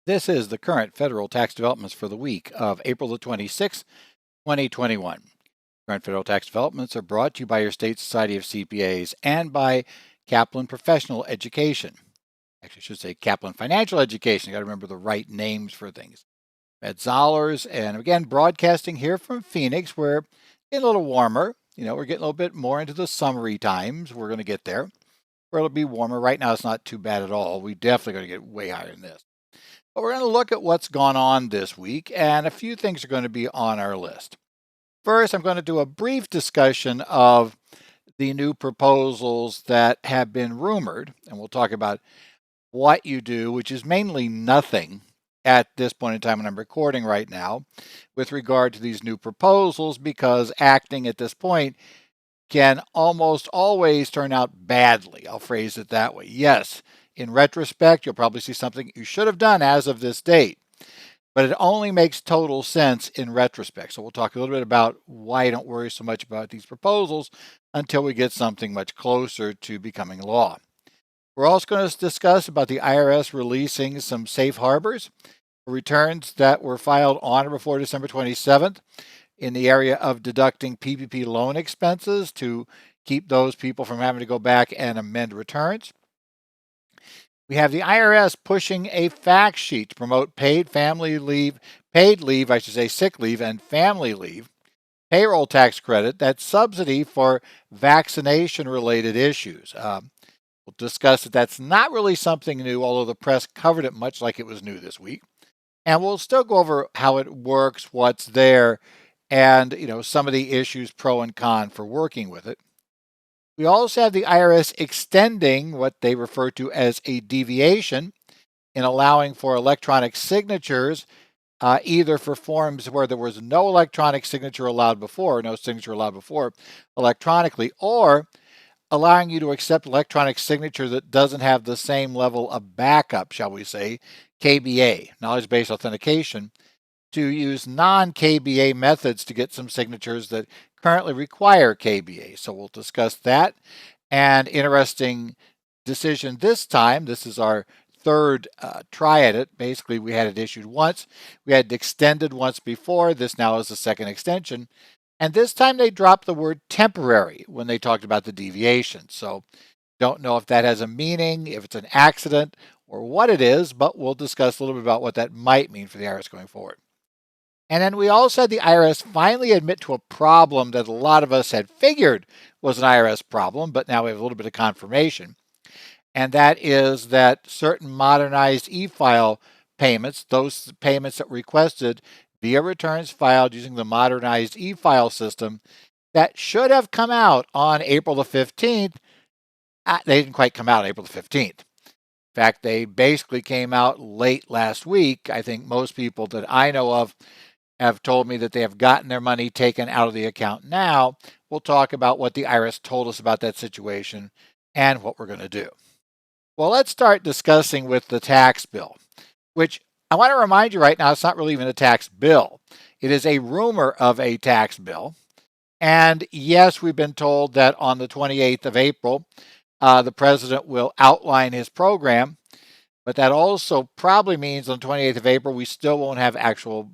This is the current federal tax developments for the week of April the 26th, 2021. Current federal tax developments are brought to you by your state society of CPAs and by Kaplan Professional Education. Actually, I should say Kaplan Financial Education. You got to remember the right names for things. Ed Zollers, and again, broadcasting here from Phoenix, where it's getting a little warmer. We're getting a little bit more into the summery times. We're going to get there, where it'll be warmer. Right now, it's not too bad at all. We definitely going to get way higher than this. But we're going to look at what's gone on this week, and a few things are going to be on our list. First, I'm going to do a brief discussion of the new proposals that have been rumored, and we'll talk about what you do, which is mainly nothing at this point in time when I'm recording right now with regard to these new proposals, because acting at this point can almost always turn out badly. I'll phrase it that way. Yes, in retrospect, you'll probably see something you should have done as of this date, but it only makes total sense in retrospect. So we'll talk a little bit about why I don't worry so much about these proposals until we get something much closer to becoming law. We're also going to discuss about the IRS releasing some safe harbors for returns that were filed on or before December 27th in the area of deducting PPP loan expenses to keep those people from having to go back and amend returns. We have the IRS pushing a fact sheet to promote paid leave, sick leave, and family leave, payroll tax credit, that's subsidy for vaccination-related issues. We'll discuss that that's not really something new, although the press covered it much like it was new this week. And we'll still go over how it works, what's there, and some of the issues pro and con for working with it. We also have the IRS extending what they refer to as a deviation in allowing for electronic signatures, either for forms where there was no electronic signature allowed before, electronically, or allowing you to accept electronic signature that doesn't have the same level of backup, shall we say, KBA, knowledge-based authentication, to use non-KBA methods to get some signatures that currently require KBA. So we'll discuss that. And interesting decision this time. This is our third try at it. Basically, we had it issued once. We had it extended once before. This now is the second extension. And this time they dropped the word temporary when they talked about the deviation. So don't know if that has a meaning, if it's an accident, or what it is, but we'll discuss a little bit about what that might mean for the IRS going forward. And then we also had the IRS finally admit to a problem that a lot of us had figured was an IRS problem, but now we have a little bit of confirmation. And that is that certain modernized e-file payments, those payments that were requested via returns filed using the modernized e-file system, that should have come out on April the 15th, they didn't quite come out April the 15th. In fact, they basically came out late last week. I think most people that I know of have told me that they have gotten their money taken out of the account now. We'll talk about what the IRS told us about that situation and what we're going to do. Well, let's start discussing with the tax bill, which I want to remind you right now, it's not really even a tax bill. It is a rumor of a tax bill. And yes, we've been told that on the 28th of April, the president will outline his program, but that also probably means on the 28th of April, we still won't have actual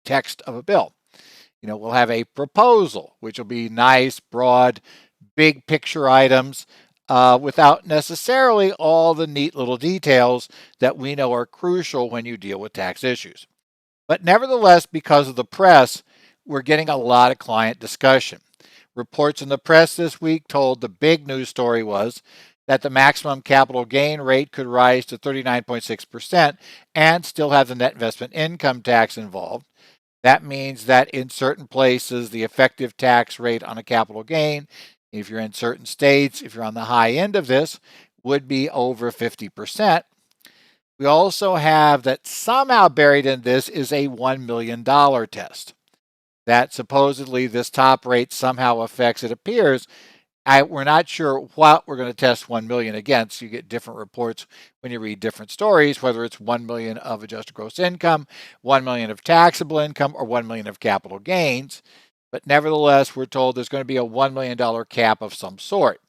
text of a bill. We'll have a proposal, which will be nice, broad, big picture items without necessarily all the neat little details that we know are crucial when you deal with tax issues. But nevertheless, because of the press, we're getting a lot of client discussion. Reports in the press this week told the big news story was that the maximum capital gain rate could rise to 39.6% and still have the net investment income tax involved. That means that in certain places, the effective tax rate on a capital gain, if you're in certain states, if you're on the high end of this, would be over 50%. We also have that somehow buried in this is a $1 million test. That supposedly this top rate somehow affects, it appears. We're not sure what we're going to test 1 million against. You get different reports when you read different stories, whether it's 1 million of adjusted gross income, 1 million of taxable income, or 1 million of capital gains. But nevertheless, we're told there's going to be a $1 million cap of some sort.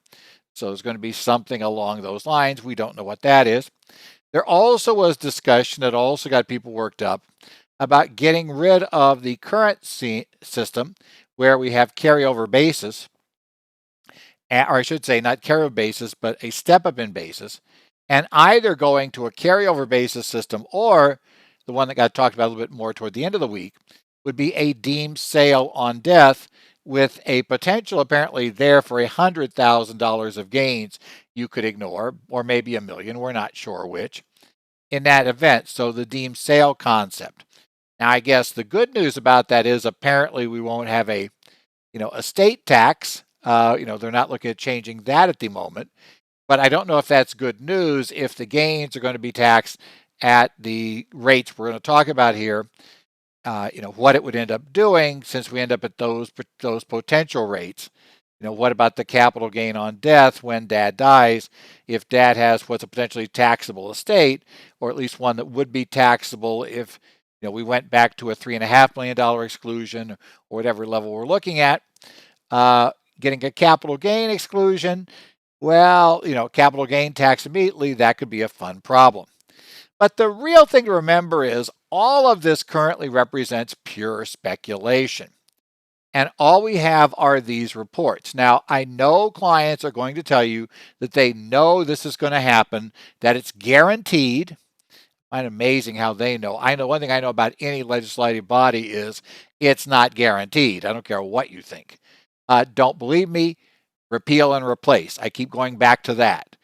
So there's going to be something along those lines. We don't know what that is. There also was discussion that also got people worked up about getting rid of the current system where we have carryover basis, or I should say not carryover basis, but a step-up in basis, and either going to a carryover basis system or the one that got talked about a little bit more toward the end of the week would be a deemed sale on death with a potential apparently there for $100,000 of gains you could ignore, or maybe $1 million, we're not sure which, in that event. So the deemed sale concept. Now, I guess the good news about that is apparently we won't have a estate tax. They're not looking at changing that at the moment. But I don't know if that's good news if the gains are going to be taxed at the rates we're going to talk about here. What it would end up doing since we end up at those potential rates. What about the capital gain on death when dad dies? If dad has what's a potentially taxable estate, or at least one that would be taxable if we went back to a $3.5 million exclusion or whatever level we're looking at, getting a capital gain exclusion, well, capital gain tax immediately, that could be a fun problem. But the real thing to remember is all of this currently represents pure speculation. And all we have are these reports. Now, I know clients are going to tell you that they know this is going to happen, that it's guaranteed. It's amazing how they know. I know one thing I know about any legislative body is it's not guaranteed. I don't care what you think. Don't believe me? Repeal and replace. I keep going back to that.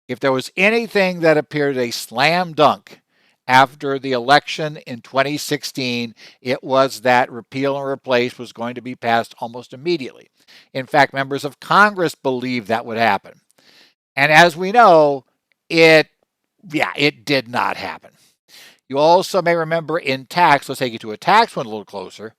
If there was anything that appeared a slam dunk after the election in 2016, it was that repeal and replace was going to be passed almost immediately. In fact, members of Congress believed that would happen. And as we know, it did not happen. You also may remember in tax, let's take you to a tax one a little closer.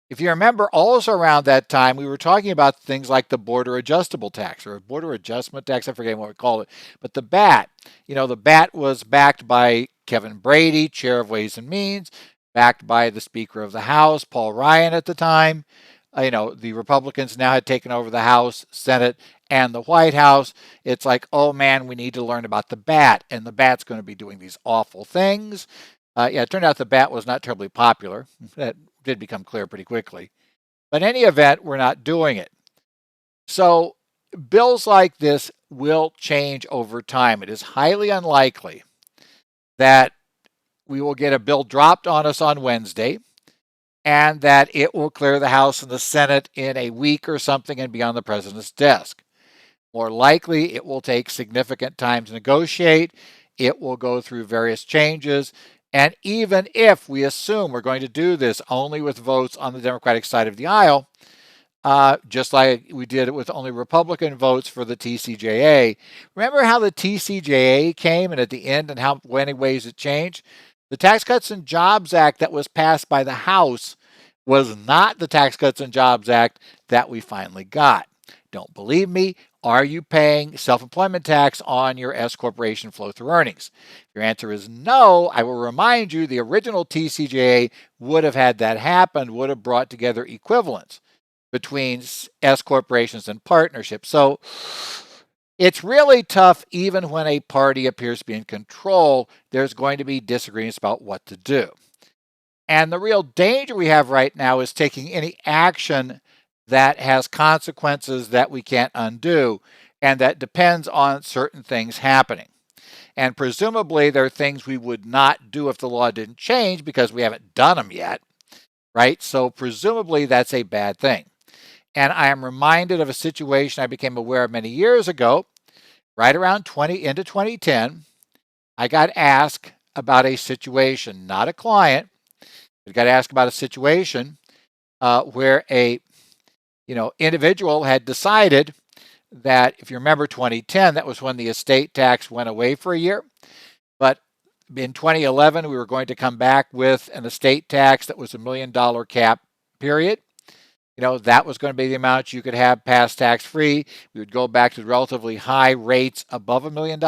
If you remember, also around that time, we were talking about things like the border adjustable tax or border adjustment tax. I forget what we call it. But the BAT, the BAT was backed by Kevin Brady, chair of Ways and Means, backed by the Speaker of the House, Paul Ryan at the time. The Republicans now had taken over the House, Senate, and the White House. It's like, oh man, we need to learn about the BAT, and the BAT's going to be doing these awful things. It turned out the BAT was not terribly popular. That did become clear pretty quickly. But in any event, we're not doing it. So bills like this will change over time. It is highly unlikely that we will get a bill dropped on us on Wednesday and that it will clear the House and the Senate in a week or something and be on the president's desk. More likely, it will take significant time to negotiate. It will go through various changes. And even if we assume we're going to do this only with votes on the Democratic side of the aisle, just like we did it with only Republican votes for the TCJA, remember how the TCJA came and at the end and how many ways it changed? The Tax Cuts and Jobs Act that was passed by the House was not the Tax Cuts and Jobs Act that we finally got. Don't believe me? Are you paying self-employment tax on your S corporation flow-through earnings? If your answer is no, I will remind you the original TCJA would have had that happen, would have brought together equivalents between S corporations and partnerships. So it's really tough even when a party appears to be in control. There's going to be disagreements about what to do. And the real danger we have right now is taking any action that has consequences that we can't undo and that depends on certain things happening. And presumably there are things we would not do if the law didn't change because we haven't done them yet, right? So presumably that's a bad thing. And I am reminded of a situation I became aware of many years ago, right around into 2010. I got asked about a situation, not a client, but got asked about a situation where a individual had decided that, if you remember 2010, that was when the estate tax went away for a year. But in 2011, we were going to come back with an estate tax that was $1 million cap, period. That was going to be the amount you could have pass tax-free. We would go back to relatively high rates above $1 million.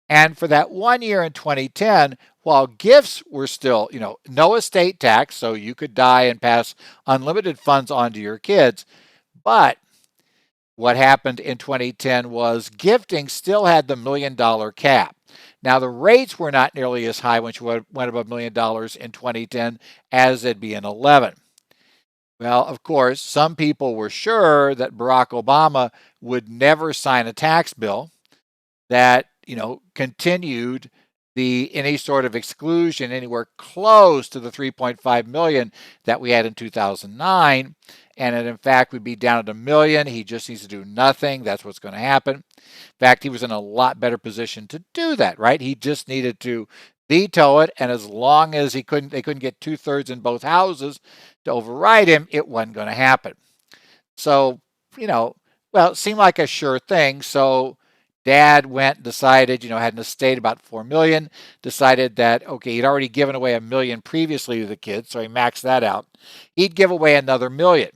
And for that 1 year in 2010, while gifts were still, no estate tax, so you could die and pass unlimited funds on to your kids, but what happened in 2010 was gifting still had the $1 million cap. Now, the rates were not nearly as high when you went above $1 million in 2010 as it'd be in 11. Well, of course, some people were sure that Barack Obama would never sign a tax bill that, continued any sort of exclusion anywhere close to the 3.5 million that we had in 2009. And it, in fact, would be down at $1 million. He just needs to do nothing. That's what's going to happen. In fact, he was in a lot better position to do that, right? He just needed to veto it, and as long as they couldn't get 2/3 in both houses to override him, it wasn't going to happen. So, it seemed like a sure thing. So Dad went and decided, had an estate about $4 million, decided that, okay, he'd already given away $1 million previously to the kids, so he maxed that out. He'd give away another $1 million.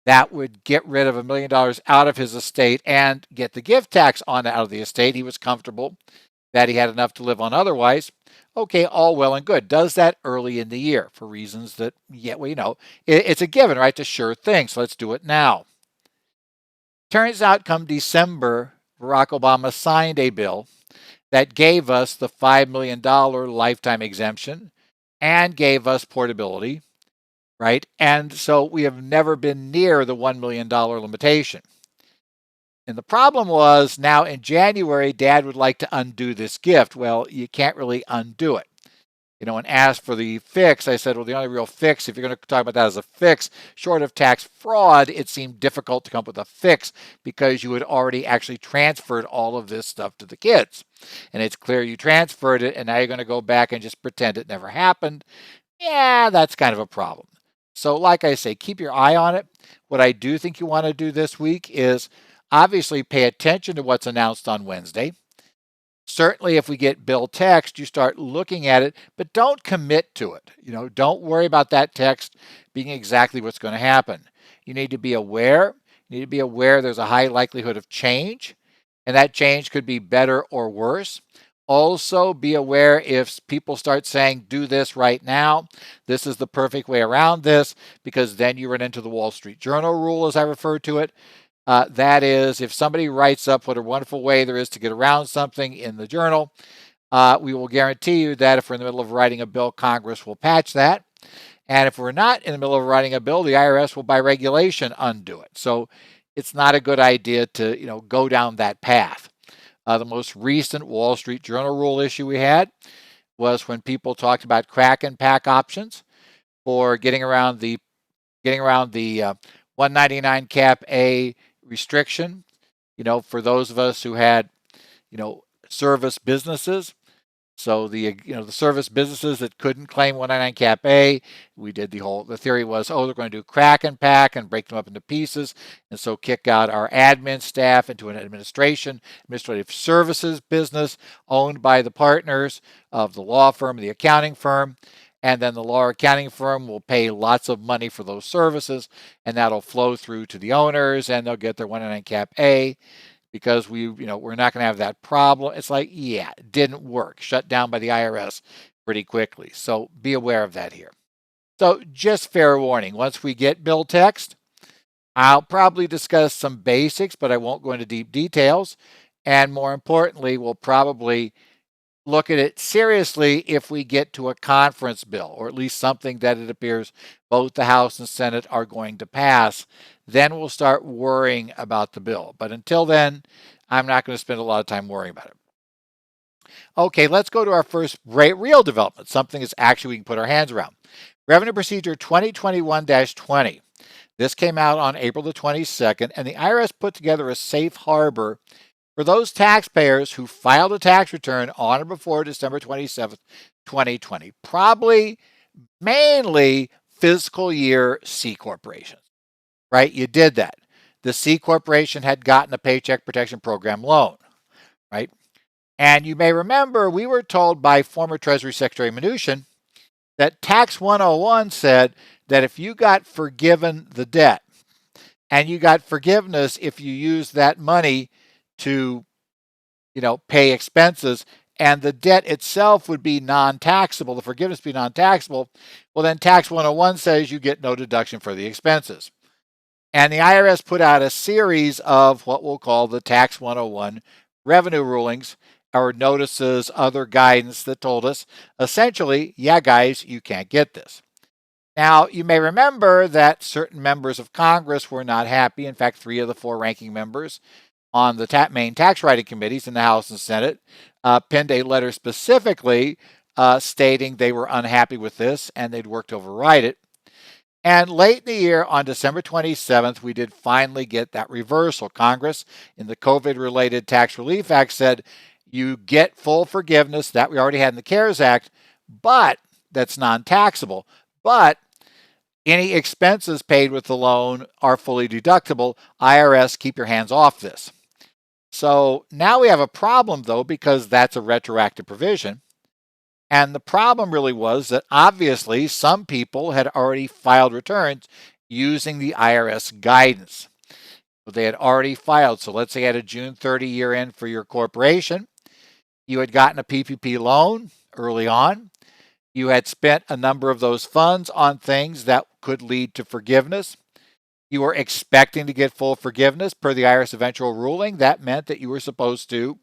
That would get rid of $1 million out of his estate and get the gift tax out of the estate. He was comfortable that he had enough to live on otherwise. Okay, all well and good. Does that early in the year for reasons that, it's a given, right? It's a sure thing, so let's do it now. Turns out come December, Barack Obama signed a bill that gave us the $5 million lifetime exemption and gave us portability, right? And so we have never been near the $1 million limitation. And the problem was now in January, Dad would like to undo this gift. Well, you can't really undo it. And asked for the fix, I said, well, the only real fix, if you're going to talk about that as a fix, short of tax fraud, it seemed difficult to come up with a fix because you had already actually transferred all of this stuff to the kids. And it's clear you transferred it, and now you're going to go back and just pretend it never happened. Yeah, that's kind of a problem. So like I say, keep your eye on it. What I do think you want to do this week is obviously pay attention to what's announced on Wednesday. Certainly, if we get bill text, you start looking at it, but don't commit to it. Don't worry about that text being exactly what's going to happen. You need to be aware. You need to be aware there's a high likelihood of change, and that change could be better or worse. Also, be aware if people start saying, do this right now, this is the perfect way around this, because then you run into the Wall Street Journal rule, as I refer to it. That is, if somebody writes up what a wonderful way there is to get around something in the journal, we will guarantee you that if we're in the middle of writing a bill, Congress will patch that. And if we're not in the middle of writing a bill, the IRS will, by regulation, undo it. So it's not a good idea to go down that path. The most recent Wall Street Journal rule issue we had was when people talked about crack and pack options for getting around the 199 cap A restriction, for those of us who had, service businesses. So the service businesses that couldn't claim 199 cap A, the theory was, they're going to do crack and pack and break them up into pieces. And so kick out our admin staff into an administrative services business owned by the partners of the law firm, the accounting firm. And then the law or accounting firm will pay lots of money for those services, and that'll flow through to the owners, and they'll get their 199 cap A because we're not going to have that problem. It's like, yeah, it didn't work. Shut down by the IRS pretty quickly. So be aware of that here. So just fair warning, once we get bill text, I'll probably discuss some basics, but I won't go into deep details. And more importantly, we'll probably look at it seriously if we get to a conference bill, or at least something that it appears both the House and Senate are going to pass. Then we'll start worrying about the bill. But until then, I'm not going to spend a lot of time worrying about it. Okay, let's go to our first real development, something that's actually we can put our hands around. Revenue Procedure 2021-20. This came out on April the 22nd, and the IRS put together a safe harbor for those taxpayers who filed a tax return on or before December 27th, 2020, probably mainly fiscal year C corporations, right? You did that. The C corporation had gotten a Paycheck Protection Program loan, right? And you may remember we were told by former Treasury Secretary Mnuchin that Tax 101 said that if you got forgiven the debt and you got forgiveness if you used that money to, pay expenses, and the debt itself would be non-taxable, the forgiveness be non-taxable, well, then Tax 101 says you get no deduction for the expenses. And the IRS put out a series of what we'll call the Tax 101 revenue rulings or notices, other guidance that told us essentially, yeah, guys, you can't get this. Now, you may remember that certain members of Congress were not happy. In fact, 3 of the 4 ranking members on the main tax writing committees in the House and Senate penned a letter specifically stating they were unhappy with this and they'd work to override it. And late in the year, on December 27th, we did finally get that reversal. Congress, in the COVID-related Tax Relief Act, said you get full forgiveness that we already had in the CARES Act, but that's non-taxable. But any expenses paid with the loan are fully deductible. IRS, keep your hands off this. So now we have a problem, though, because that's a retroactive provision. And the problem really was that obviously some people had already filed returns using the IRS guidance. They had already filed. So let's say you had a June 30 year end for your corporation. You had gotten a PPP loan early on. You had spent a number of those funds on things that could lead to forgiveness. You were expecting to get full forgiveness per the IRS eventual ruling. That meant that you were supposed to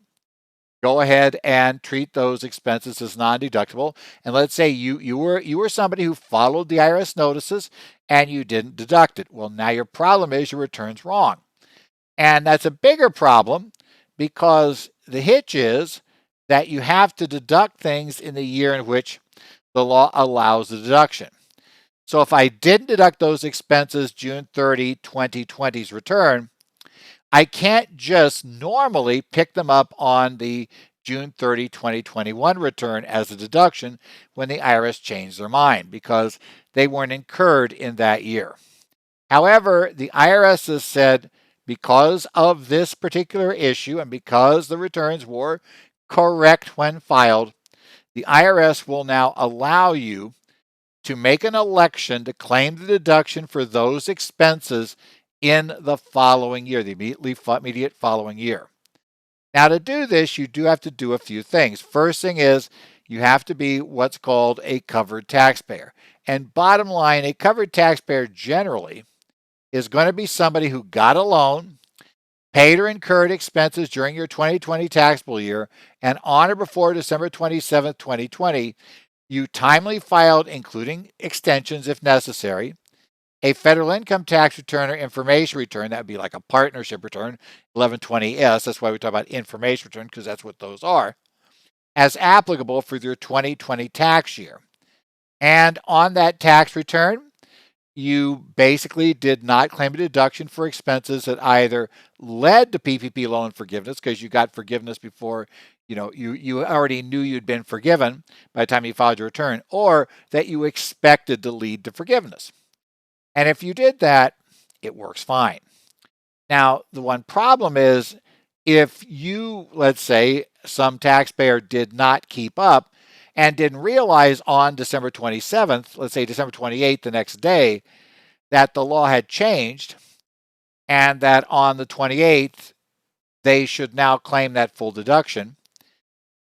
go ahead and treat those expenses as non-deductible. And let's say you were somebody who followed the IRS notices and you didn't deduct it. Well, now your problem is your return's wrong. And that's a bigger problem because the hitch is that you have to deduct things in the year in which the law allows the deduction. So if I didn't deduct those expenses June 30, 2020's return, I can't just normally pick them up on the June 30, 2021 return as a deduction when the IRS changed their mind because they weren't incurred in that year. However, the IRS has said because of this particular issue and because the returns were correct when filed, the IRS will now allow you to make an election to claim the deduction for those expenses in the following year, the immediate following year. Now, to do this, you do have to do a few things. First thing is you have to be what's called a covered taxpayer. And bottom line, a covered taxpayer generally is going to be somebody who got a loan, paid or incurred expenses during your 2020 taxable year, and on or before December 27, 2020, you timely filed, including extensions if necessary, a federal income tax return or information return. That would be like a partnership return, 1120S. That's why we talk about information return, because that's what those are, as applicable for your 2020 tax year. And on that tax return, you basically did not claim a deduction for expenses that either led to PPP loan forgiveness because you got forgiveness before you already knew you'd been forgiven by the time you filed your return, or that you expected to lead to forgiveness. And if you did that, it works fine. Now, the one problem is if you, let's say, some taxpayer did not keep up and didn't realize on December 27th, let's say December 28th, the next day, that the law had changed and that on the 28th, they should now claim that full deduction.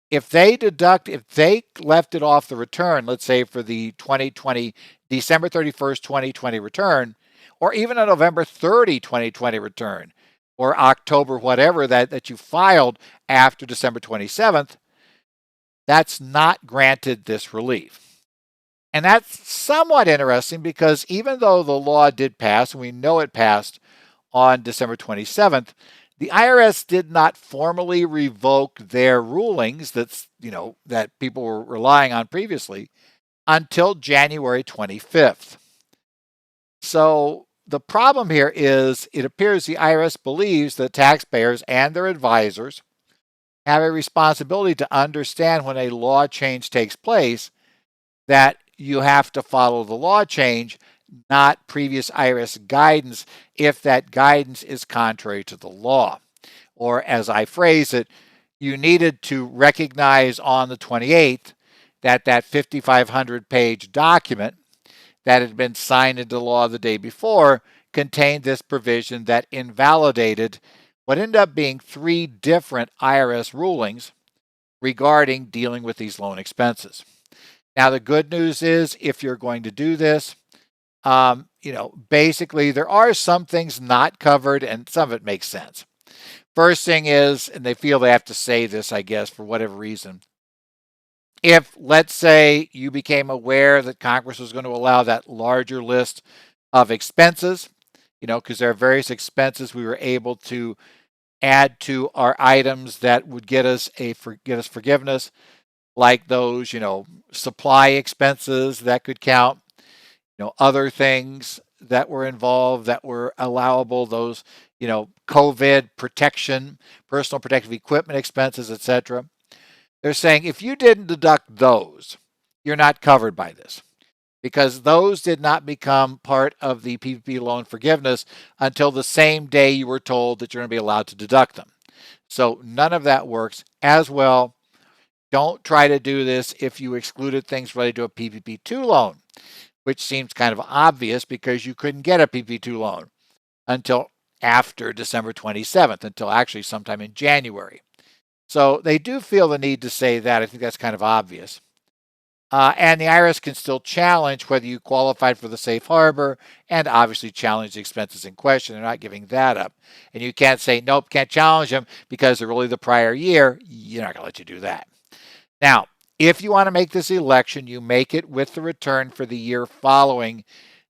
If they left it off the return, let's say for the 2020, December 31st, 2020 return, or even a November 30, 2020 return, or October, whatever that you filed after December 27th, that's not granted this relief. And that's somewhat interesting because even though the law did pass, and we know it passed on December 27th, the IRS did not formally revoke their rulings that people were relying on previously until January 25th. So the problem here is it appears the IRS believes that taxpayers and their advisors have a responsibility to understand when a law change takes place that you have to follow the law change, not previous IRS guidance if that guidance is contrary to the law. Or as I phrase it, you needed to recognize on the 28th that 5,500-page document that had been signed into law the day before contained this provision that invalidated what ended up being 3 different IRS rulings regarding dealing with these loan expenses. Now, the good news is if you're going to do this, Basically there are some things not covered and some of it makes sense. First thing is, and they feel they have to say this, I guess, for whatever reason. If, let's say, you became aware that Congress was going to allow that larger list of expenses, because there are various expenses we were able to add to our items that would get us forgiveness, like those, supply expenses that could count, other things that were involved that were allowable, those, COVID protection, personal protective equipment expenses, etc. They're saying if you didn't deduct those, you're not covered by this because those did not become part of the PPP loan forgiveness until the same day you were told that you're going to be allowed to deduct them. So none of that works. As well, don't try to do this if you excluded things related to a PPP2 loan, which seems kind of obvious because you couldn't get a PPP2 loan until after December 27th, until actually sometime in January. So they do feel the need to say that. I think that's kind of obvious. And the IRS can still challenge whether you qualified for the safe harbor and obviously challenge the expenses in question. They're not giving that up. And you can't say, nope, can't challenge them because they're really the prior year. You're not going to let you do that. Now, if you want to make this election, you make it with the return for the year following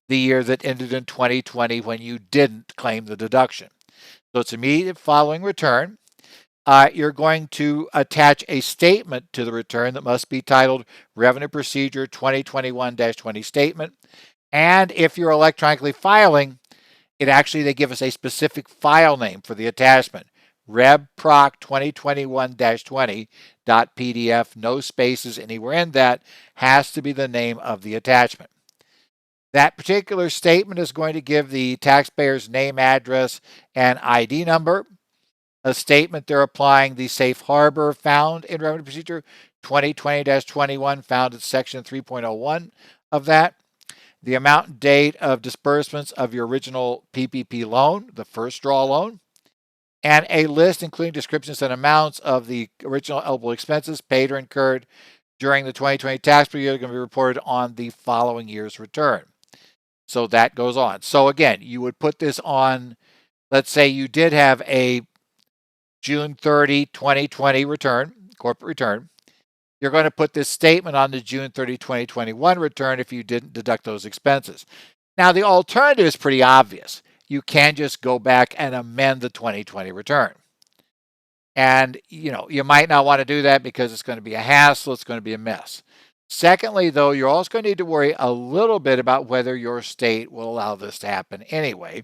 the year that ended in 2020 when you didn't claim the deduction. So it's immediate following return. You're going to attach a statement to the return that must be titled Revenue Procedure 2021-20 Statement. And if you're electronically filing, they give us a specific file name for the attachment. RevProc 2021-20.pdf, no spaces anywhere in that, has to be the name of the attachment. That particular statement is going to give the taxpayer's name, address, and ID number. A statement they're applying the safe harbor found in Revenue Procedure 2020-21, found in Section 3.01 of that. The amount and date of disbursements of your original PPP loan, the first draw loan, and a list including descriptions and amounts of the original eligible expenses paid or incurred during the 2020 tax year are going to be reported on the following year's return. So that goes on. So again, you would put this on, let's say you did have a June 30, 2020 return, corporate return. You're going to put this statement on the June 30, 2021 return if you didn't deduct those expenses. Now, the alternative is pretty obvious. You can just go back and amend the 2020 return. And, you might not want to do that because it's going to be a hassle. It's going to be a mess. Secondly, though, you're also going to need to worry a little bit about whether your state will allow this to happen anyway.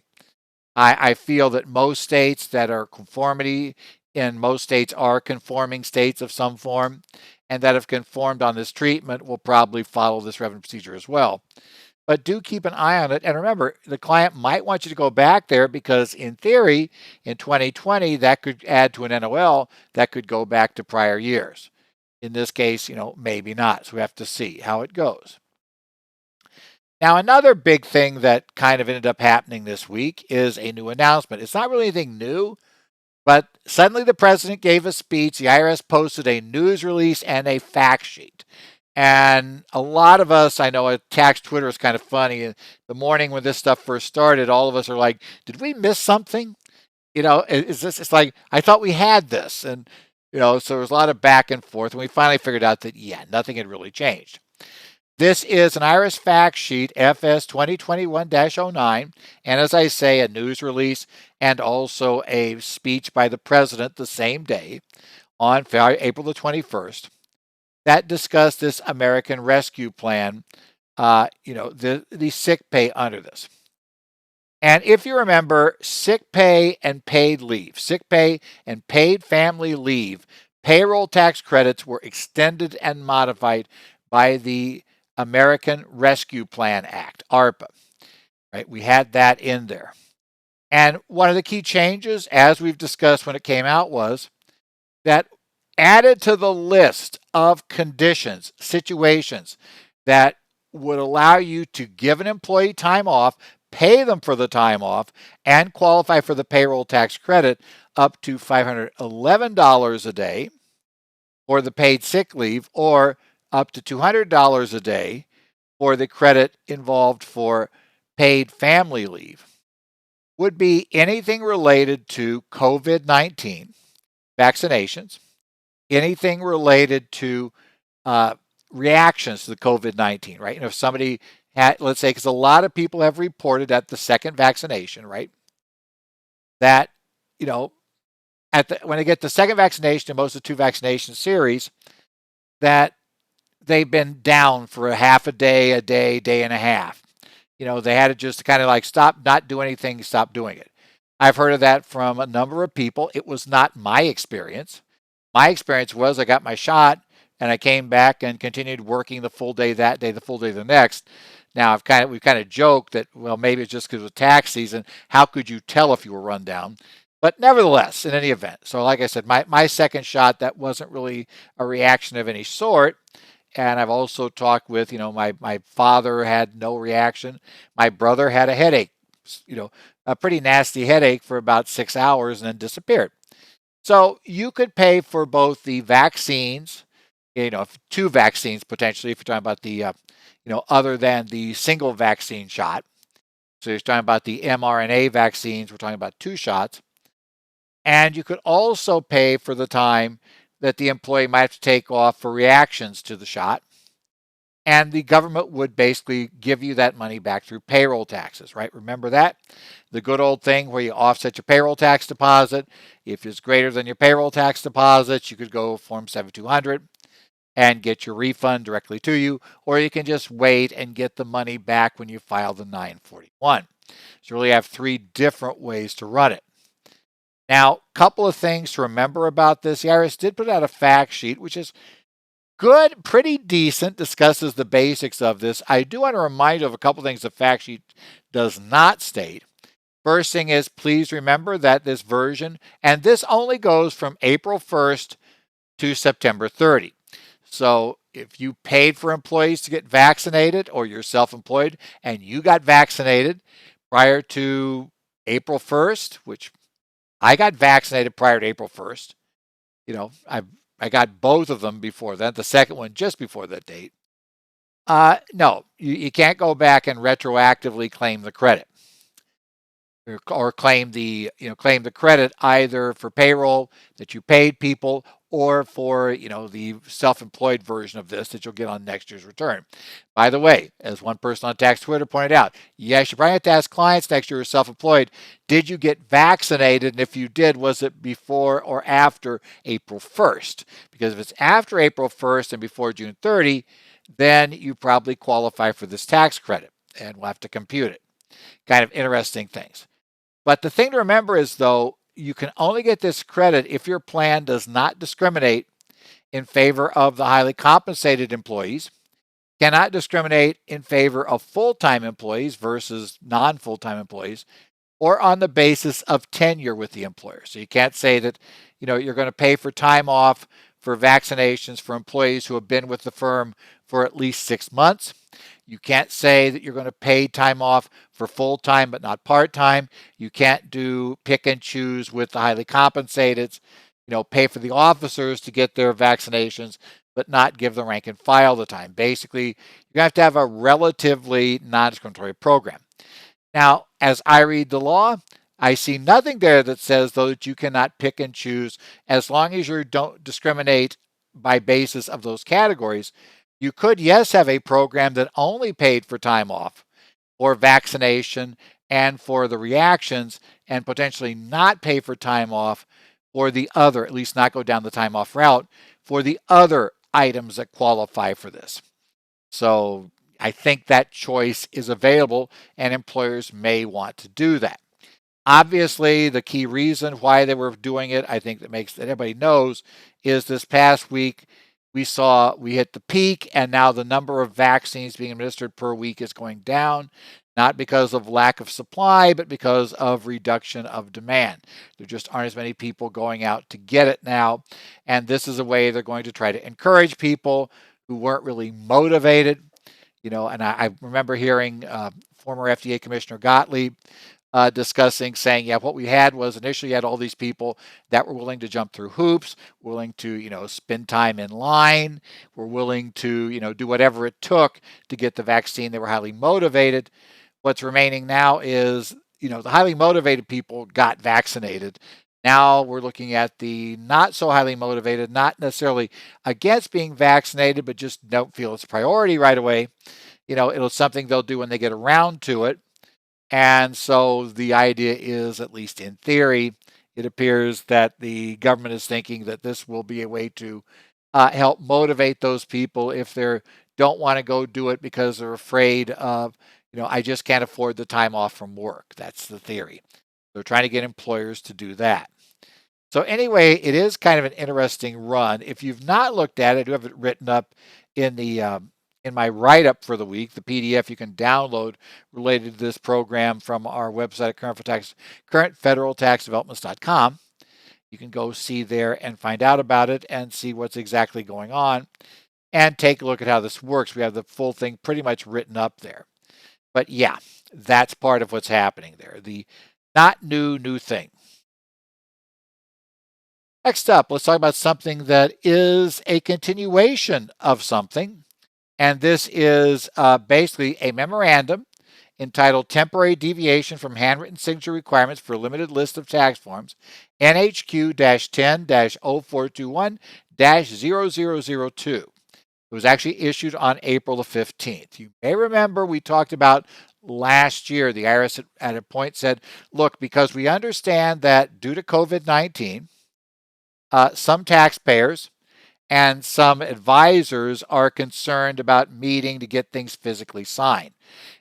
I feel that most states that are conformity in most states are conforming states of some form, and that have conformed on this treatment will probably follow this revenue procedure as well. But do keep an eye on it. And remember, the client might want you to go back there because in theory, in 2020, that could add to an NOL that could go back to prior years. In this case, maybe not. So we have to see how it goes. Now, another big thing that kind of ended up happening this week is a new announcement. It's not really anything new, but suddenly the president gave a speech. The IRS posted a news release and a fact sheet. And a lot of us, I know tax Twitter is kind of funny. The morning when this stuff first started, all of us are like, did we miss something? It's like, I thought we had this. And, so there was a lot of back and forth. And we finally figured out that, nothing had really changed. This is an IRS fact sheet, FS 2021-09, and as I say, a news release and also a speech by the president the same day on April the 21st that discussed this American Rescue Plan, the sick pay under this. And if you remember, sick pay and paid leave, sick pay and paid family leave, payroll tax credits were extended and modified by the American Rescue Plan Act, ARPA, right? We had that in there. And one of the key changes, as we've discussed when it came out, was that added to the list of conditions, situations that would allow you to give an employee time off, pay them for the time off, and qualify for the payroll tax credit up to $511 a day for the paid sick leave, or up to $200 a day for the credit involved for paid family leave would be anything related to COVID-19 vaccinations, anything related to reactions to the COVID-19, right? And if somebody had, let's say, because a lot of people have reported at the second vaccination, right, that, you know, when they get the second vaccination in most of the 2 vaccination series, that they've been down for a half a day, day and a half. They had to just kind of like stop, not do anything, stop doing it. I've heard of that from a number of people. It was not my experience. My experience was I got my shot and I came back and continued working the full day that day, the full day the next. Now we've kind of joked that, well, maybe it's just because it was tax season. How could you tell if you were run down? But nevertheless, in any event, so like I said, my second shot, that wasn't really a reaction of any sort. And I've also talked with, my father had no reaction. My brother had a headache, a pretty nasty headache for about 6 hours and then disappeared. So you could pay for both the vaccines, 2 vaccines potentially, if you're talking about the, other than the single vaccine shot. So you're talking about the mRNA vaccines, we're talking about 2 shots. And you could also pay for the time that the employee might have to take off for reactions to the shot. And the government would basically give you that money back through payroll taxes, right? Remember that? The good old thing where you offset your payroll tax deposit. If it's greater than your payroll tax deposits, you could go Form 7200 and get your refund directly to you, or you can just wait and get the money back when you file the 941. So you really have 3 different ways to run it. Now, a couple of things to remember about this. The IRS did put out a fact sheet, which is good, pretty decent, discusses the basics of this. I do want to remind you of a couple of things the fact sheet does not state. First thing is, please remember that this version, and this only goes from April 1st to September 30. So if you paid for employees to get vaccinated or you're self-employed and you got vaccinated prior to April 1st, which I got vaccinated prior to April 1st. I got both of them before that, the second one just before that date. No, you can't go back and retroactively claim the credit or claim the credit either for payroll that you paid people or for, the self-employed version of this that you'll get on next year's return. By the way, as one person on Tax Twitter pointed out, yes, you probably have to ask clients next year who are self-employed, did you get vaccinated? And if you did, was it before or after April 1st? Because if it's after April 1st and before June 30, then you probably qualify for this tax credit, and we'll have to compute it. Kind of interesting things. But the thing to remember is, though, you can only get this credit if your plan does not discriminate in favor of the highly compensated employees, cannot discriminate in favor of full-time employees versus non-full-time employees, or on the basis of tenure with the employer. So you can't say that, you're going to pay for time off for vaccinations for employees who have been with the firm for at least 6 months. You can't say that you're going to pay time off for full-time but not part-time. You can't do pick and choose with the highly compensated, pay for the officers to get their vaccinations but not give the rank and file the time. Basically, you have to have a relatively non-discriminatory program. Now, as I read the law, I see nothing there that says, though, that you cannot pick and choose as long as you don't discriminate by basis of those categories. You could, yes, have a program that only paid for time off or vaccination and for the reactions and potentially not pay for time off for the other, at least not go down the time off route, for the other items that qualify for this. So I think that choice is available and employers may want to do that. Obviously, the key reason why they were doing it, I think that everybody knows, is this past week we hit the peak, and now the number of vaccines being administered per week is going down, not because of lack of supply, but because of reduction of demand. There just aren't as many people going out to get it now, and this is a way they're going to try to encourage people who weren't really motivated. And I remember hearing former FDA Commissioner Gottlieb discussing, saying, yeah, what we had was initially you had all these people that were willing to jump through hoops, willing to, spend time in line, were willing to, do whatever it took to get the vaccine. They were highly motivated. What's remaining now is, the highly motivated people got vaccinated. Now we're looking at the not so highly motivated, not necessarily against being vaccinated, but just don't feel it's a priority right away. It's something they'll do when they get around to it. And so the idea is, at least in theory, it appears that the government is thinking that this will be a way to help motivate those people if they don't want to go do it because they're afraid of, I just can't afford the time off from work. That's the theory. They're trying to get employers to do that. So anyway, it is kind of an interesting run. If you've not looked at it, I do have it written up in the in my write-up for the week, the PDF you can download related to this program from our website at currentfederaltaxdevelopments.com. You can go see there and find out about it and see what's exactly going on and take a look at how this works. We have the full thing pretty much written up there. But yeah, that's part of what's happening there. The not new thing. Next up, let's talk about something that is a continuation of something. And this is basically a memorandum entitled Temporary Deviation from Handwritten Signature Requirements for a Limited List of Tax Forms, NHQ-10-0421-0002. It was actually issued on April the 15th. You may remember we talked about last year, the IRS at a point said, look, because we understand that due to COVID-19, some taxpayers and some advisors are concerned about meeting to get things physically signed.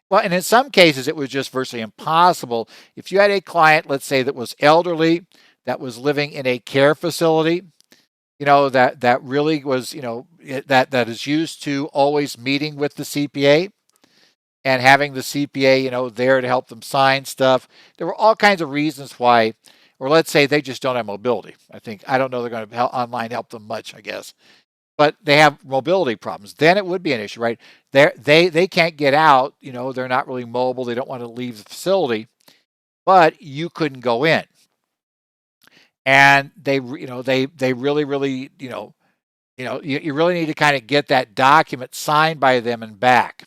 Well, and in some cases, it was just virtually impossible. If you had a client, let's say, that was elderly, that was living in a care facility, that really was, that is used to always meeting with the CPA and having the CPA, there to help them sign stuff. There were all kinds of reasons why, or let's say they just don't have mobility. I don't know they're going to online help them much, I guess. But they have mobility problems. Then it would be an issue, right? They can't get out. They're not really mobile. They don't want to leave the facility, but you couldn't go in. And they really, you really need to kind of get that document signed by them and back.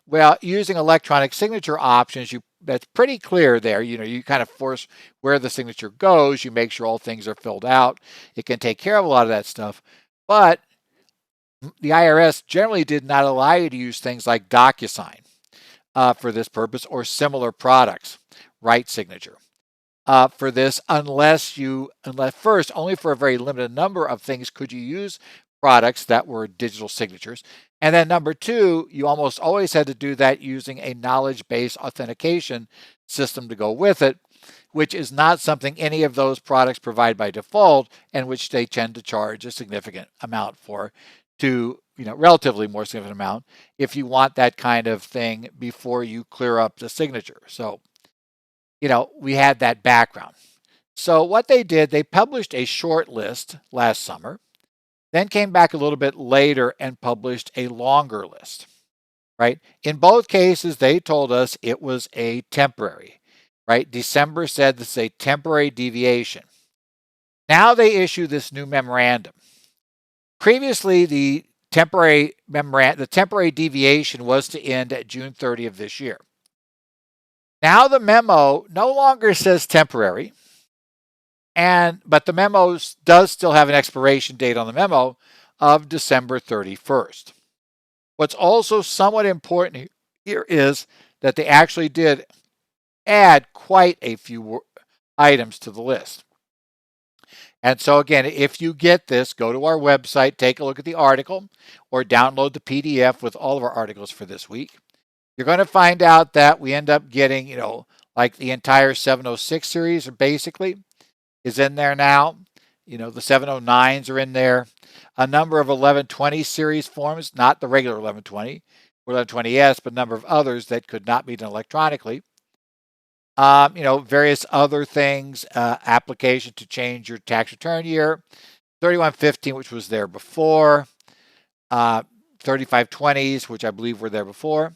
Well, using electronic signature options, that's pretty clear there. You kind of force where the signature goes. You make sure all things are filled out. It can take care of a lot of that stuff. But the IRS generally did not allow you to use things like DocuSign for this purpose or similar products, Right Signature. For this, unless first, only for a very limited number of things could you use products that were digital signatures. And then number two, you almost always had to do that using a knowledge-based authentication system to go with it, which is not something any of those products provide by default, and which they tend to charge a significant amount for, relatively more significant amount, if you want that kind of thing before you clear up the signature. So, we had that background. So what they did, they published a short list last summer, then came back a little bit later and published a longer list, right? In both cases, they told us it was a temporary, right? December said this is a temporary deviation. Now they issue this new memorandum. Previously, the temporary deviation was to end at June 30 of this year. Now the memo no longer says temporary, but the memo does still have an expiration date on the memo of December 31st. What's also somewhat important here is that they actually did add quite a few items to the list. And so again, if you get this, go to our website, take a look at the article, or download the PDF with all of our articles for this week. You're going to find out that we end up getting, like the entire 706 series basically is in there now. The 709s are in there. A number of 1120 series forms, not the regular 1120 or 1120S, but a number of others that could not be done electronically. Various other things, application to change your tax return year, 3115, which was there before, 3520s, which I believe were there before.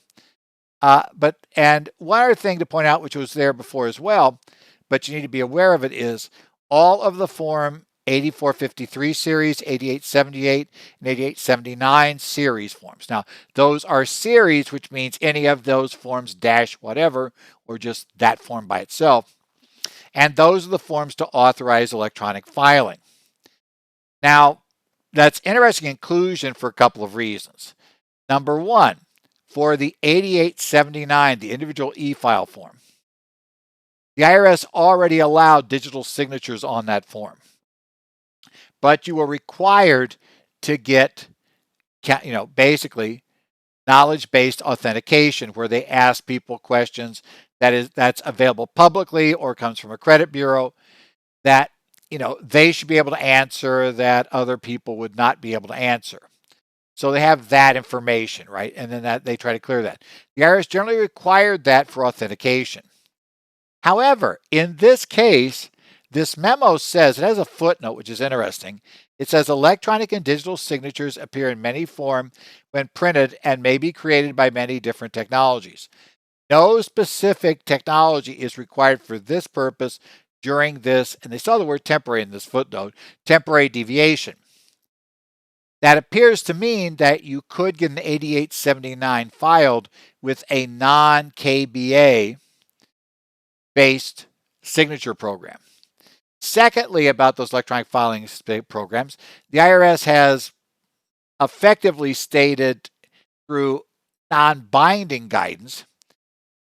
And one other thing to point out, which was there before as well, but you need to be aware of it, is all of the Form 8453 series, 8878, and 8879 series forms. Now, those are series, which means any of those forms dash whatever, or just that form by itself. And those are the forms to authorize electronic filing. Now, that's interesting inclusion for a couple of reasons. Number one, for the 8879, the individual e-file form, the IRS already allowed digital signatures on that form, but you were required to get, basically knowledge-based authentication, where they ask people questions that's available publicly or comes from a credit bureau that they should be able to answer that other people would not be able to answer. So they have that information, right? And then that they try to clear that. The IRS generally required that for authentication. However, in this case, this memo says, it has a footnote, which is interesting. It says electronic and digital signatures appear in many forms when printed and may be created by many different technologies. No specific technology is required for this purpose during this, and they saw the word temporary in this footnote, temporary deviation. That appears to mean that you could get an 8879 filed with a non-KBA based signature program. Secondly, about those electronic filing programs, the IRS has effectively stated through non-binding guidance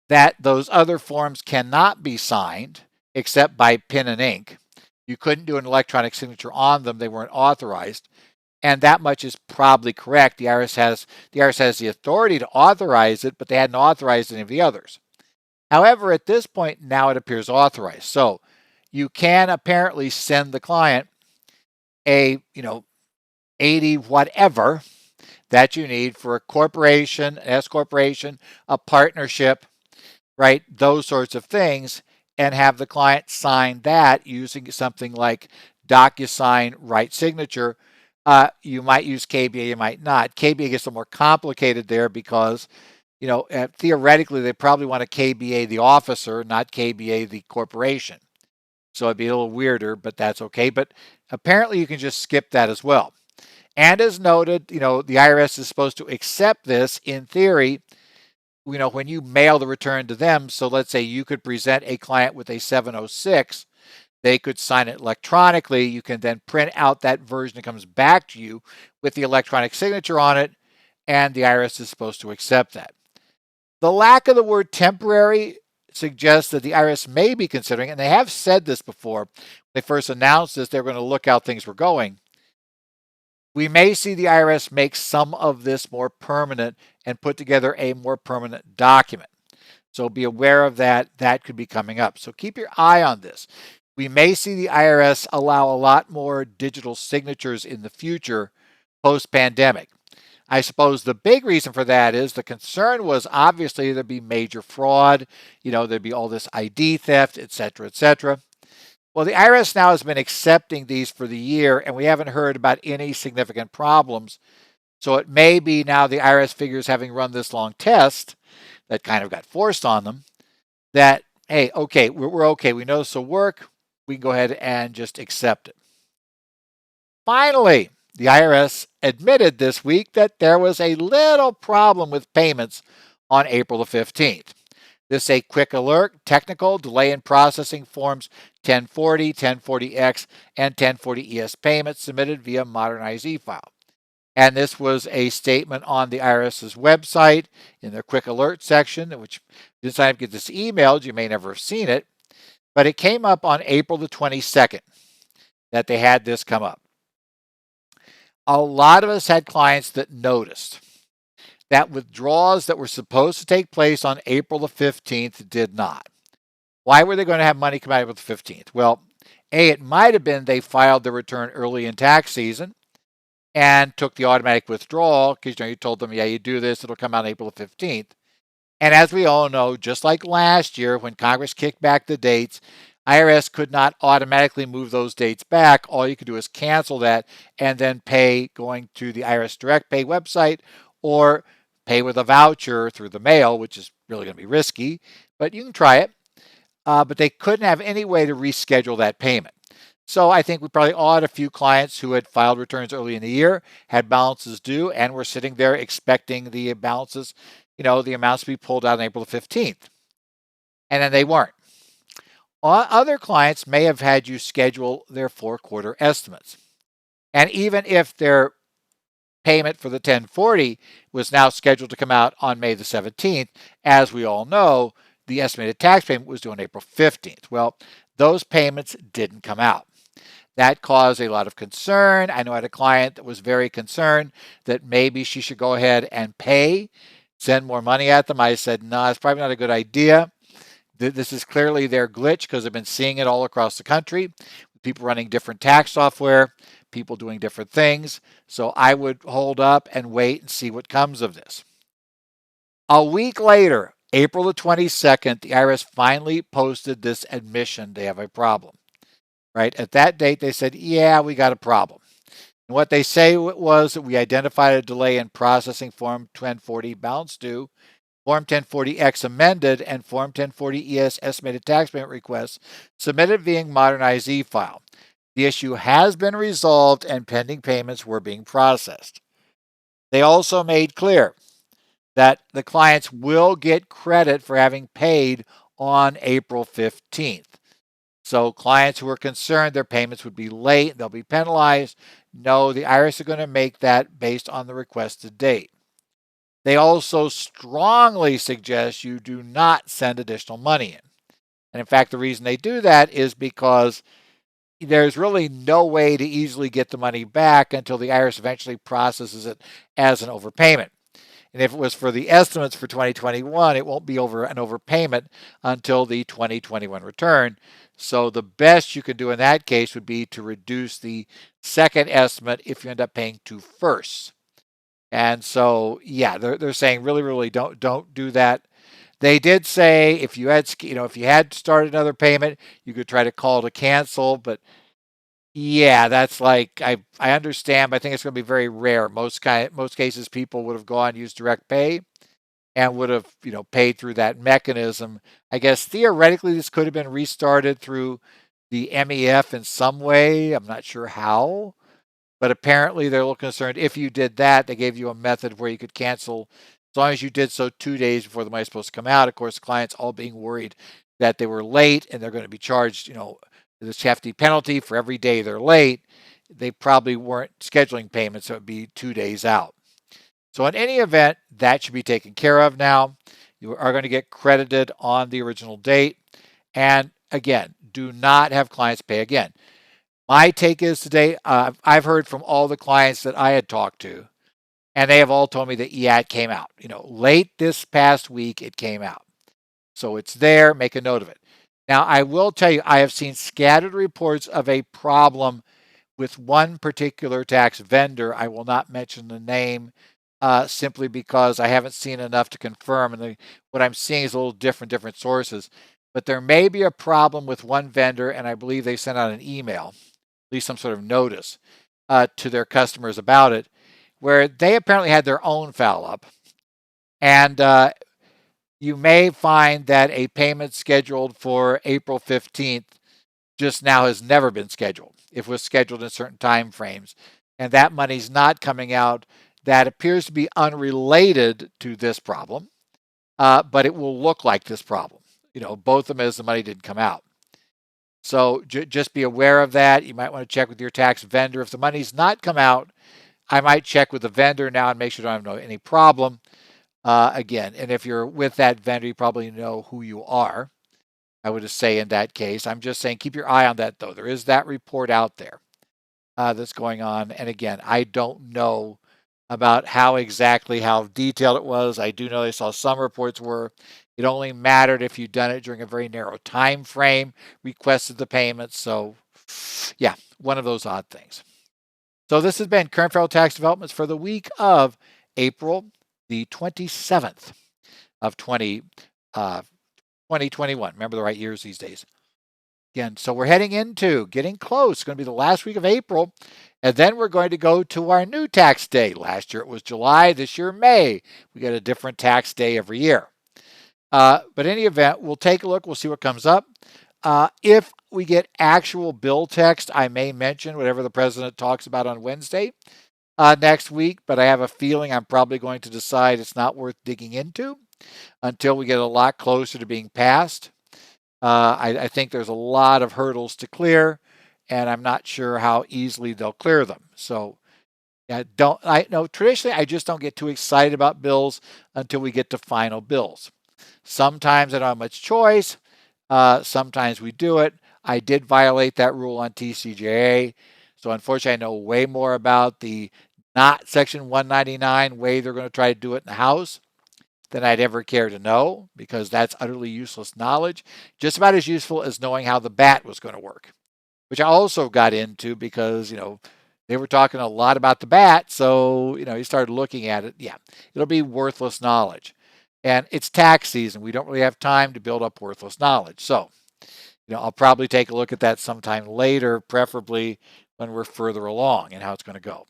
that those other forms cannot be signed except by pen and ink. You couldn't do an electronic signature on them. They weren't authorized. And that much is probably correct. The IRS has the authority to authorize it, but they hadn't authorized any of the others. However, at this point, now it appears authorized. So you can apparently send the client a, 80 whatever that you need for a corporation, an S corporation, a partnership, right? Those sorts of things, and have the client sign that using something like DocuSign, right signature. You might use KBA, you might not. KBA gets a little more complicated there because, theoretically, they probably want to KBA the officer, not KBA the corporation. So it'd be a little weirder, but that's okay. But apparently you can just skip that as well. And as noted, the IRS is supposed to accept this in theory, when you mail the return to them. So let's say you could present a client with a 706, they could sign it electronically. You can then print out that version that comes back to you with the electronic signature on it, and the IRS is supposed to accept that. The lack of the word temporary suggests that the IRS may be considering, and they have said this before, when they first announced this, they were going to look how things were going. We may see the IRS make some of this more permanent and put together a more permanent document. So be aware of that. That could be coming up. So keep your eye on this. We may see the IRS allow a lot more digital signatures in the future post-pandemic. I suppose the big reason for that is the concern was obviously there'd be major fraud, there'd be all this ID theft, et cetera, et cetera. Well, the IRS now has been accepting these for the year, and we haven't heard about any significant problems. So it may be now the IRS figures, having run this long test that kind of got forced on them, that, hey, okay, we're okay. We know this will work. We can go ahead and just accept it. Finally, the IRS admitted this week that there was a little problem with payments on April the 15th. This is a quick alert, technical, delay in processing forms 1040, 1040X, and 1040ES payments submitted via modernized e-file. And this was a statement on the IRS's website in their quick alert section, which you decided to get this emailed. You may never have seen it, but it came up on April the 22nd that they had this come up. A lot of us had clients that noticed that withdrawals that were supposed to take place on April the 15th did not. Why were they going to have money come out April the 15th? Well, it might have been they filed their return early in tax season and took the automatic withdrawal because you told them, yeah, you do this, it'll come out April the 15th. And as we all know, just like last year when Congress kicked back the dates, IRS could not automatically move those dates back. All you could do is cancel that and then pay going to the IRS Direct Pay website or pay with a voucher through the mail, which is really going to be risky, but you can try it. But they couldn't have any way to reschedule that payment. So I think we probably all had a few clients who had filed returns early in the year, had balances due, and were sitting there expecting the balances, the amounts to be pulled out on April the 15th. And then they weren't. Other clients may have had you schedule their 4-quarter estimates. And even if their payment for the 1040 was now scheduled to come out on May the 17th, as we all know, the estimated tax payment was due on April 15th. Well, those payments didn't come out. That caused a lot of concern. I know I had a client that was very concerned that maybe she should go ahead and pay, send more money at them. I said, no, it's probably not a good idea. This is clearly their glitch because I've been seeing it all across the country. People running different tax software, people doing different things. So I would hold up and wait and see what comes of this. A week later, April the 22nd, the IRS finally posted this admission they have a problem. Right? At that date, they said, yeah, we got a problem. And what they say was that we identified a delay in processing Form 1040 balance due, Form 1040X amended, and Form 1040ES estimated tax payment requests submitted via modernized e-file. The issue has been resolved and pending payments were being processed. They also made clear that the clients will get credit for having paid on April 15th. So clients who are concerned their payments would be late, they'll be penalized. No, the IRS are going to make that based on the requested date. They also strongly suggest you do not send additional money in. And in fact, the reason they do that is because there's really no way to easily get the money back until the IRS eventually processes it as an overpayment. And if it was for the estimates for 2021, it won't be an overpayment until the 2021 return. So the best you could do in that case would be to reduce the second estimate if you end up paying two firsts. And so, yeah, they're saying really don't do that. They did say if you had started another payment, you could try to call to cancel, but yeah, that's like I understand, but I think it's going to be very rare. Most cases, people would have gone used direct pay and would have paid through that mechanism. I guess theoretically this could have been restarted through the MEF in some way. I'm not sure how, but apparently they're a little concerned. If you did that, they gave you a method where you could cancel as long as you did so 2 days before the money is supposed to come out. Of course, clients all being worried that they were late and they're going to be charged, this hefty penalty for every day they're late. They probably weren't scheduling payments, so it would be 2 days out. So in any event, that should be taken care of now. You are going to get credited on the original date. And again, do not have clients pay again. My take is today, I've heard from all the clients that I had talked to, and they have all told me that, yeah, it came out. Late this past week, it came out. So it's there. Make a note of it. Now, I will tell you, I have seen scattered reports of a problem with one particular tax vendor. I will not mention the name simply because I haven't seen enough to confirm. And what I'm seeing is a little different sources. But there may be a problem with one vendor, and I believe they sent out an email, at least some sort of notice to their customers about it, where they apparently had their own foul up. And you may find that a payment scheduled for April 15th just now has never been scheduled. If it was scheduled in certain time frames, and that money's not coming out, that appears to be unrelated to this problem, but it will look like this problem. Both of them as the money didn't come out. So just be aware of that. You might want to check with your tax vendor. If the money's not come out, I might check with the vendor now and make sure I don't have any problem. Again, and if you're with that vendor, you probably know who you are. I would just say in that case, I'm just saying keep your eye on that though. There is that report out there that's going on. And again, I don't know about how detailed it was. I do know they saw some reports where it only mattered if you'd done it during a very narrow time frame, requested the payment. So yeah, one of those odd things. So this has been current federal tax developments for the week of April the 27th of 2021. Remember the right years these days. Again, so we're heading into getting close. It's going to be the last week of April. And then we're going to go to our new tax day. Last year it was July. This year, May. We get a different tax day every year. But in any event, we'll take a look. We'll see what comes up. If we get actual bill text, I may mention whatever the president talks about on Wednesday next week, but I have a feeling I'm probably going to decide it's not worth digging into until we get a lot closer to being passed. I think there's a lot of hurdles to clear, and I'm not sure how easily they'll clear them. So I know traditionally I just don't get too excited about bills until we get to final bills. Sometimes I don't have much choice. Sometimes we do it. I did violate that rule on TCJA. So unfortunately, I know way more about the not Section 199 way they're going to try to do it in the House than I'd ever care to know, because that's utterly useless knowledge. Just about as useful as knowing how the bat was going to work, which I also got into because, they were talking a lot about the bat. So, you started looking at it. Yeah, it'll be worthless knowledge. And it's tax season. We don't really have time to build up worthless knowledge. So, I'll probably take a look at that sometime later, preferably when we're further along and how it's going to go.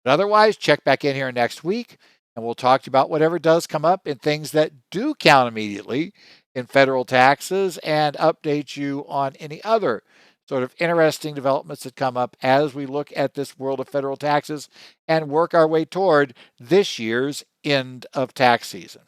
But otherwise, check back in here next week and we'll talk to you about whatever does come up in things that do count immediately in federal taxes and update you on any other sort of interesting developments that come up as we look at this world of federal taxes and work our way toward this year's end of tax season.